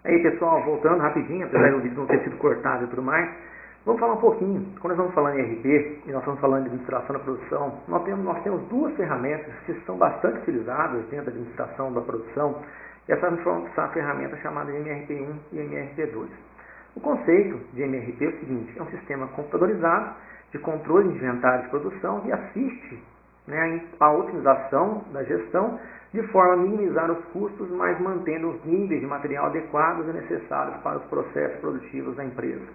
Aí pessoal, voltando rapidinho, apesar do vídeo não ter sido cortado e tudo mais, vamos falar um pouquinho. Quando nós vamos falando em RP e nós estamos falando de administração da produção, nós temos duas ferramentas que são bastante utilizadas dentro da administração da produção. Essa ferramenta chamada MRP1 e MRP2. O conceito de MRP é o seguinte: é um sistema computadorizado de controle de inventário de produção que assiste, né, a otimização da gestão de forma a minimizar os custos, mas mantendo os níveis de material adequados e necessários para os processos produtivos da empresa.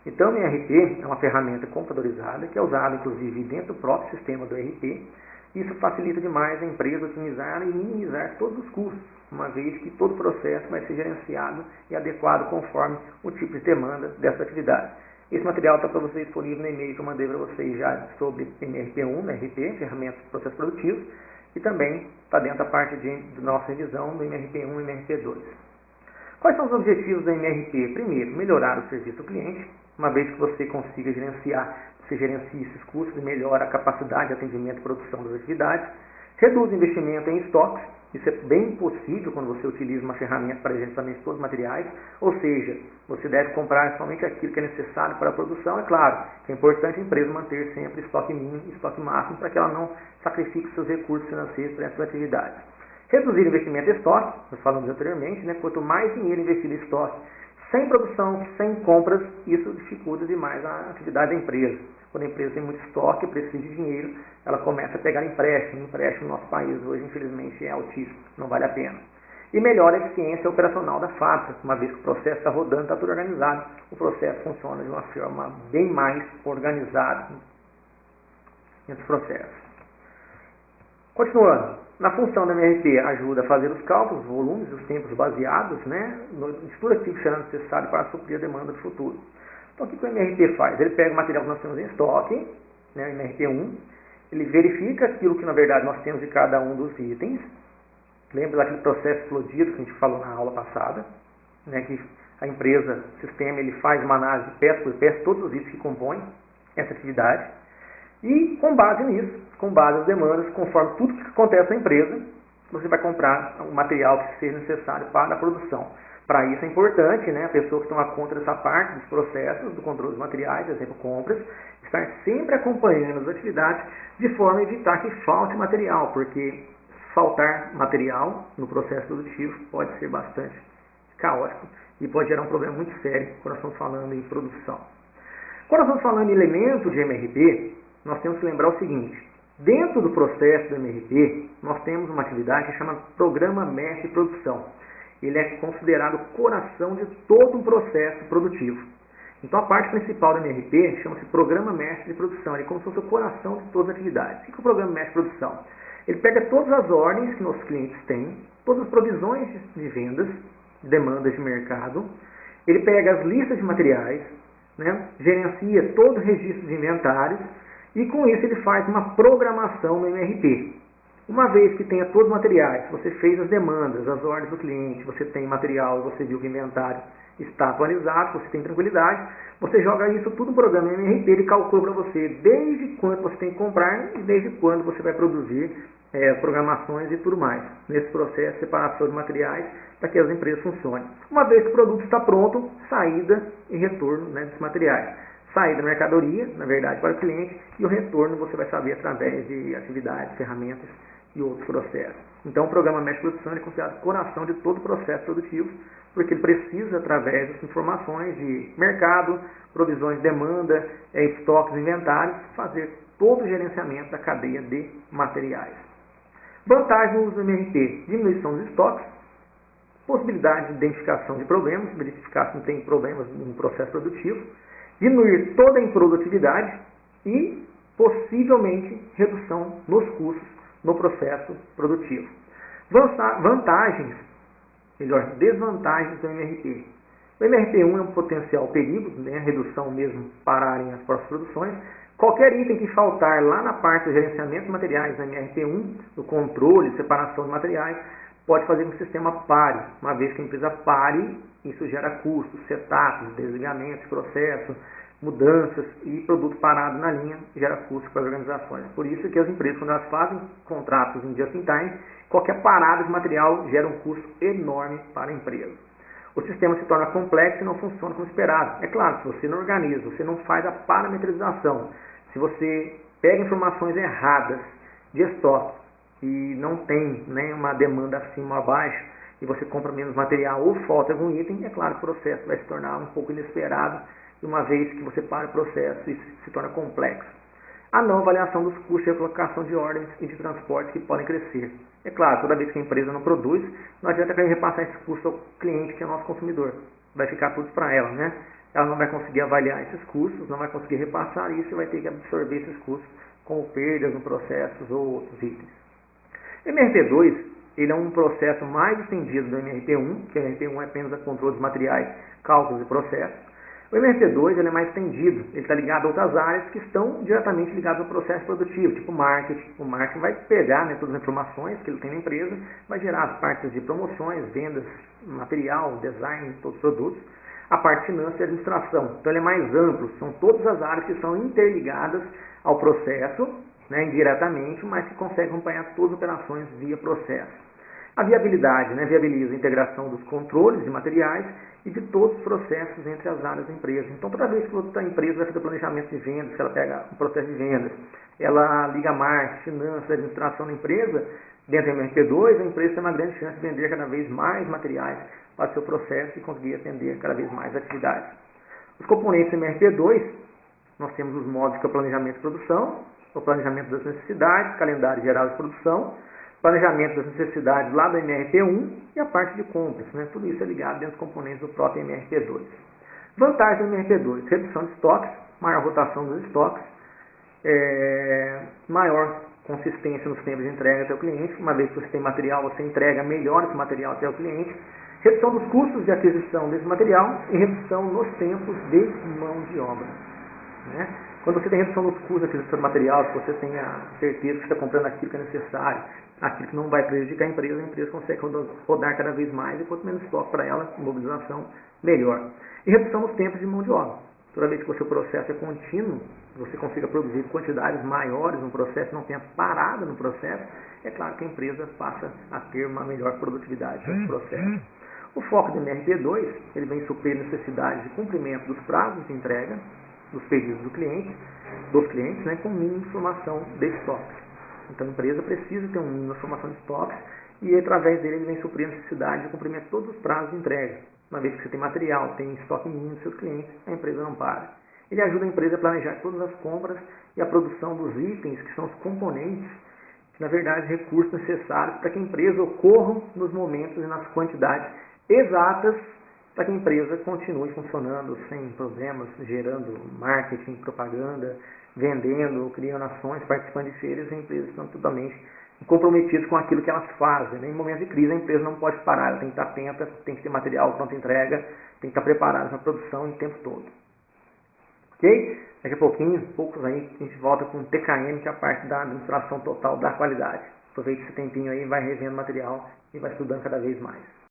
Então, o MRP é uma ferramenta computadorizada que é usada, inclusive, dentro do próprio sistema do ERP. Isso facilita demais a empresa otimizar e minimizar todos os custos, uma vez que todo o processo vai ser gerenciado e adequado conforme o tipo de demanda dessa atividade. Esse material está para vocês disponível no e-mail que eu mandei para vocês já sobre MRP1, MRP, ferramentas de processos produtivos, e também está dentro da parte da nossa revisão do MRP1 e MRP2. Quais são os objetivos do MRP? Primeiro, melhorar o serviço ao cliente, uma vez que você consiga você gerencia esses custos e melhora a capacidade de atendimento e produção das atividades. Reduz o investimento em estoques. Isso é bem possível quando você utiliza uma ferramenta para gerenciamento de todos os materiais. Ou seja, você deve comprar somente aquilo que é necessário para a produção. É claro que é importante a empresa manter sempre estoque mínimo e estoque máximo para que ela não sacrifique seus recursos financeiros para essas atividades. Reduzir o investimento em estoque, nós falamos anteriormente, né? Quanto mais dinheiro investido em estoque, sem produção, sem compras, isso dificulta demais a atividade da empresa. Quando a empresa tem muito estoque, precisa de dinheiro, ela começa a pegar empréstimo. O empréstimo no nosso país hoje, infelizmente, é altíssimo, não vale a pena. E melhora a eficiência operacional da fábrica, uma vez que o processo está rodando, está tudo organizado, o processo funciona de uma forma bem mais organizada entre os processos. Continuando, na função da MRP ajuda a fazer os cálculos, os volumes e os tempos baseados, né, em tudo aquilo que será necessário para suprir a demanda do futuro. Então, o que o MRP faz? Ele pega o material que nós temos em estoque, né, o MRP1, ele verifica aquilo que, na verdade, nós temos de cada um dos itens. Lembra daquele processo explodido que a gente falou na aula passada, né, que a empresa, o sistema, ele faz uma análise peça por peça, todos os itens que compõem essa atividade. E, com base nisso, com base nas demandas, conforme tudo que acontece na empresa, você vai comprar o material que seja necessário para a produção. Para isso é importante, né, a pessoa que toma conta dessa parte dos processos, do controle dos materiais, por exemplo, compras, estar sempre acompanhando as atividades de forma a evitar que falte material, porque faltar material no processo produtivo pode ser bastante caótico e pode gerar um problema muito sério quando nós estamos falando em produção. Quando nós estamos falando em elemento de MRP, nós temos que lembrar o seguinte: dentro do processo do MRP, nós temos uma atividade que chama Programa Mestre de Produção. Ele é considerado o coração de todo um processo produtivo. Então, a parte principal do MRP chama-se Programa Mestre de Produção. Ele é como se fosse o coração de todas as atividades. O que é o Programa Mestre de Produção? Ele pega todas as ordens que nossos clientes têm, todas as provisões de vendas, demandas de mercado, ele pega as listas de materiais, né, gerencia todo o registro de inventários, e com isso ele faz uma programação no MRP. Uma vez que tenha todos os materiais, você fez as demandas, as ordens do cliente, você tem material, você viu que o inventário está atualizado, você tem tranquilidade, você joga isso tudo no programa MRP, ele calcula para você desde quando você tem que comprar e desde quando você vai produzir programações e tudo mais. Nesse processo de separação de materiais para que as empresas funcionem. Uma vez que o produto está pronto, saída e retorno, né, desses materiais. Saída da mercadoria, na verdade, para o cliente, e o retorno você vai saber através de atividades, ferramentas e outros processos. Então, o programa Mestre de Produção é considerado o coração de todo o processo produtivo, porque ele precisa, através das informações de mercado, provisões de demanda, estoques, inventários, fazer todo o gerenciamento da cadeia de materiais. Vantagem do uso do MRP: diminuição dos estoques, possibilidade de identificação de problemas, verificar se não tem problemas no processo produtivo, diminuir toda a improdutividade e, possivelmente, redução nos custos no processo produtivo. Vantagens, desvantagens do MRP. O MRP1 é um potencial perigo, né, redução mesmo, pararem as próprias produções. Qualquer item que faltar lá na parte do gerenciamento de materiais do MRP1, do controle, separação de materiais, pode fazer com que o sistema pare. Uma vez que a empresa pare, isso gera custos, setups, desligamentos, processos, mudanças e produto parado na linha gera custos para as organizações. Por isso que as empresas, quando elas fazem contratos em just in time, qualquer parada de material gera um custo enorme para a empresa. O sistema se torna complexo e não funciona como esperado. É claro, se você não organiza, você não faz a parametrização, se você pega informações erradas de estoque e não tem, né, uma demanda acima ou abaixo, e você compra menos material ou falta algum item, é claro que o processo vai se tornar um pouco inesperado, e uma vez que você para o processo, isso se torna complexo. A não avaliação dos custos de recolocação de ordens e de transporte que podem crescer. É claro, toda vez que a empresa não produz, não adianta querer repassar esse custo ao cliente, que é o nosso consumidor. Vai ficar tudo para ela, né? Ela não vai conseguir avaliar esses custos, não vai conseguir repassar isso e vai ter que absorver esses custos como perdas no processo ou outros itens. O MRP2, ele é um processo mais estendido do MRP1, que o MRP1 é apenas a controle dos materiais, cálculos e processos. O MRP2 ele é mais estendido, ele está ligado a outras áreas que estão diretamente ligadas ao processo produtivo, tipo marketing. O marketing vai pegar, né, todas as informações que ele tem na empresa, vai gerar as partes de promoções, vendas, material, design, todos os produtos. A parte financeira e administração. Então ele é mais amplo, são todas as áreas que são interligadas ao processo, né, indiretamente, mas que conseguem acompanhar todas as operações via processo. A viabilidade, né, viabiliza a integração dos controles de materiais e de todos os processos entre as áreas da empresa. Então, toda vez que a empresa vai fazer planejamento de vendas, se ela pega o processo de vendas, ela liga marketing, finanças, administração da empresa, dentro do MRP2, a empresa tem uma grande chance de vender cada vez mais materiais para o seu processo e conseguir atender cada vez mais atividades. Os componentes do MRP2, nós temos os módulos que é o planejamento de produção, o planejamento das necessidades, calendário geral de produção, planejamento das necessidades lá do MRP1 e a parte de compras, né? Tudo isso é ligado dentro dos componentes do próprio MRP2. Vantagens do MRP2, redução de estoques, maior rotação dos estoques, maior consistência nos tempos de entrega até o cliente, uma vez que você tem material, você entrega melhor esse material até o cliente, redução dos custos de aquisição desse material e redução nos tempos de mão de obra, né? Quando você tem redução dos custos de aquisição de material, se você tem a certeza que está comprando aquilo que é necessário, aquilo que não vai prejudicar a empresa consegue rodar cada vez mais, e quanto menos estoque para ela, mobilização, melhor. E redução dos tempos de mão de obra. Toda vez que o seu processo é contínuo, você consiga produzir quantidades maiores no processo, não tenha parada no processo, é claro que a empresa passa a ter uma melhor produtividade no processo. O foco do MRP2, ele vem suprir necessidades de cumprimento dos prazos de entrega, dos pedidos dos clientes, né, com mínima informação de estoques. Então a empresa precisa ter um mínimo de informação de estoques e através dele ele vem suprir a necessidade de cumprimento de todos os prazos de entrega. Uma vez que você tem material, tem estoque mínimo dos seus clientes, a empresa não para. Ele ajuda a empresa a planejar todas as compras e a produção dos itens, que são os componentes, que na verdade recursos necessários para que a empresa ocorra nos momentos e nas quantidades exatas para que a empresa continue funcionando sem problemas, gerando marketing, propaganda, vendendo, criando ações, participando de feiras, e as empresas estão totalmente comprometidas com aquilo que elas fazem, né? Em momentos de crise a empresa não pode parar, ela tem que estar atenta, tem que ter material pronta entrega, tem que estar preparada na produção o tempo todo. Ok? Daqui a poucos aí, a gente volta com o TKM, que é a parte da administração total da qualidade. Aproveite esse tempinho aí, vai revendo material e vai estudando cada vez mais.